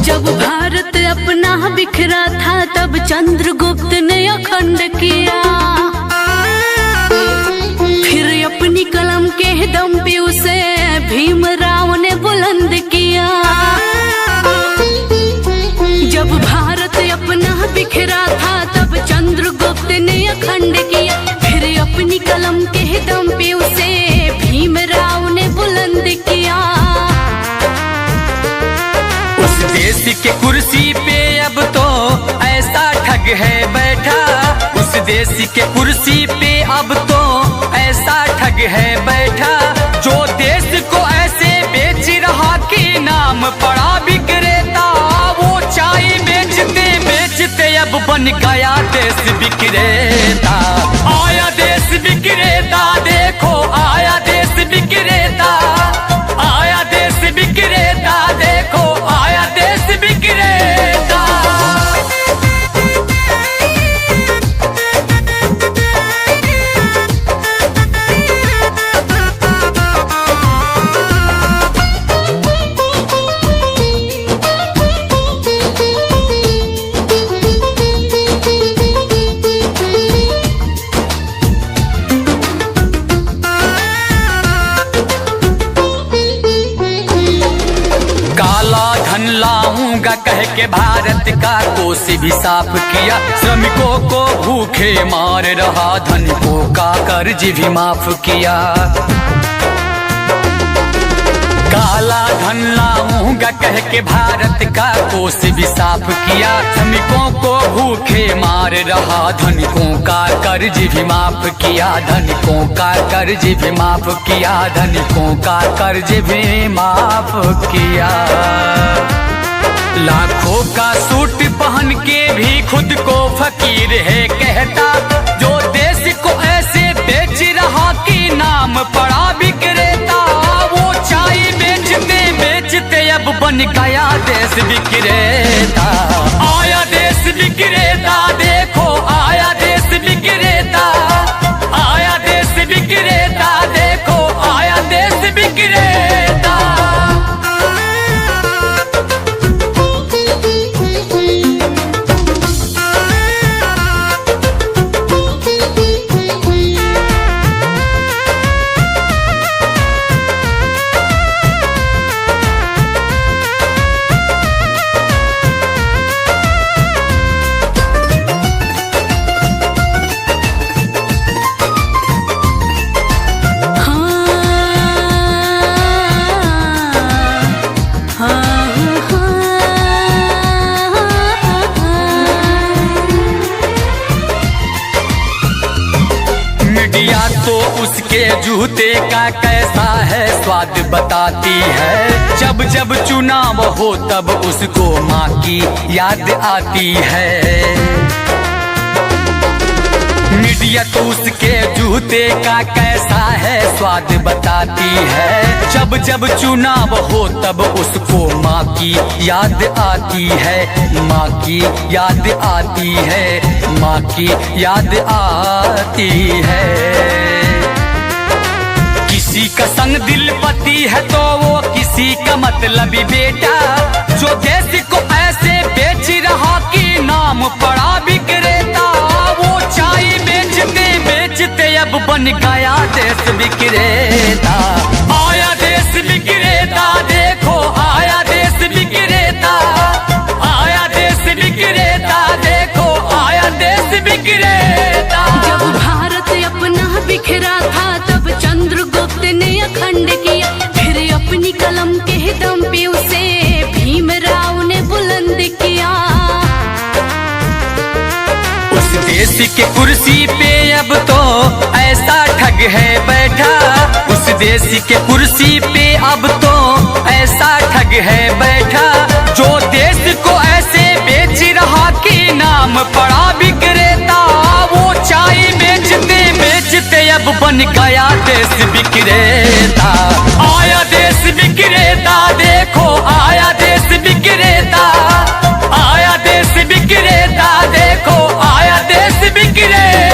जब भारत अपना बिखरा था तब चंद्रगुप्त ने अखंड किया, फिर अपनी कलम के दम पे उसे भीमराव ने बुलंद किया। जब भारत अपना बिखरा था तब चंद्रगुप्त ने अखंड किया, फिर अपनी कलम के दम पे उसे भीमराव ने बुलंद किया। उस देश के कुर्सी पे अब तो ऐसा ठग है बैठा, उस देश के कुर्सी पे अब तो ऐसा ठग है बैठा, जो देश को ऐसे बेच रहा कि नाम पड़ा विक्रेता। वो चाय बेचते बेचते अब बन गया देश विक्रेता। आया देश विक्रेता, देखो आया देश विक्रेता, आया देश विक्रेता, देखो आया देश विक्रेता। काला धन लाऊंगा कह के भारत का कोष भी साफ किया, श्रमिकों को भूखे मार रहा, धनिकों का कर्ज भी माफ किया। काला धन लाऊंगा कह के भारत का कोष भी साफ किया, श्रमिकों को भूखे मार रहा, धनिकों का कर्ज भी माफ किया, धनिकों का कर्ज भी माफ किया, धनिकों का कर्ज भी माफ किया। लाखों का सूट पहन के भी खुद को फकीर है कहता, जो देश को ऐसे बेच रहा कि नाम पड़ा विक्रेता। वो चाय बेचते बेचते अब बन गया देश विक्रेता। आया देश विक्रेता, देखो आया देश विक्रेता, आया देश विक्रेता, देखो आया देश विक्रेता। मीडिया तो उसके जूते का कैसा है स्वाद बताती है, जब जब चुनाव हो तब उसको माँ की याद आती है। मीडिया तो उसके जूते का कैसा है स्वाद बताती है, जब जब चुनाव हो तब उसको माँ की याद आती है, माँ की याद आती है, माँ की याद आती है। किसी का संग दिल पति है तो वो किसी का मतलबी बेटा, जो देश को ऐसे बेच रहा कि नाम पड़ा विक्रेता। वो चाय बेचते बेचते अब बन गया देश विक्रेता। आया देश विक्रेता, देखो आया देश विक्रेता, आया देश विक्रेता, देखो आया देश विक्रेता। जब भारत अपना बिखरा था तब चंद्रगुप्त ने अखंड किया, फिर अपनी कलम के दम पे उसे भीमराव ने बुलंद किया। उस देश के कुर्सी पे अब तो ऐसा ठग है बैठा, उस देश के कुर्सी पे अब तो ऐसा ठग है बैठा, जो देश को ऐसे बेच रहा कि नाम पड़ा विक्रेता। वो चाय बेचते बेचते अब बन गया देश विक्रेता। आया देश विक्रेता, देखो आया देश विक्रेता, आया देश विक्रेता, देखो आया देश विक्रेता।